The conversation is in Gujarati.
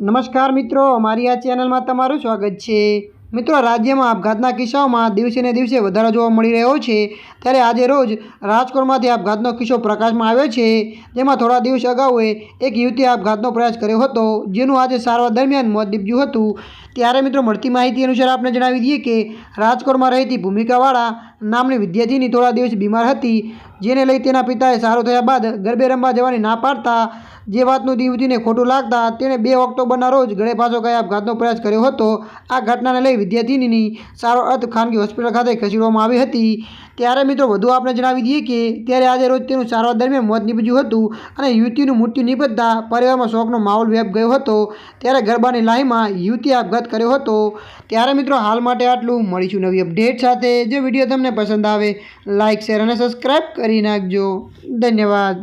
નમસ્કાર મિત્રો, અમારી આ ચેનલમાં તમારું સ્વાગત છે। મિત્રો, રાજ્યમાં આપઘાતના કિસ્સાઓમાં દિવસે ને દિવસે વધારો જોવા મળી રહ્યો છે। ત્યારે આજે રોજ રાજકોટમાંથી આપઘાતનો કિસ્સો પ્રકાશમાં આવ્યો છે, જેમાં થોડા દિવસ અગાઉ એક યુવતીએ આપઘાતનો પ્રયાસ કર્યો હતો, જેનું આજે સારવાર દરમિયાન મોત નીપજ્યું હતું। ત્યારે મિત્રો, મળતી માહિતી અનુસાર આપણે જણાવી દઈએ કે રાજકોટમાં રહેતી ભૂમિકાવાળા નામની વિદ્યાર્થીની થોડા દિવસ બીમાર હતી, જેને લઈ તેના પિતાએ સારું થયા બાદ ગરબે રમવા જવાની ના પાડતા જે વાતનું યુવતીને ખોટું લાગતા તેણે 2 ઓક્ટોબરના રોજ ગળે ફાંસો ખાઈ આપઘાતનો પ્રયાસ કર્યો હતો। આ ઘટનાને લઈ વિદ્યાર્થીનીની સારવાર અર્થે ખાનગી હોસ્પિટલ ખાતે ખસેડવામાં આવી હતી। ત્યારે મિત્રો, વધુ આપણે જણાવી દઈએ કે ત્યારે આજે રોજ તેનું સારવાર દરમિયાન મોત નીપજ્યું હતું અને યુવતીનું મૃત્યુ નીપજતા પરિવારમાં શોકનો માહોલ વ્યાપી ગયો હતો। ત્યારે ગરબાની લાહીમાં યુવતીએ આપઘાત કર્યો હતો। ત્યારે મિત્રો, હાલ માટે આટલું। મળીશું નવી અપડેટ સાથે। જો વિડીયો તમને પસંદ આવે, લાઇક, શેર અને સબસ્ક્રાઈબ કરી નાખજો। ધન્યવાદ।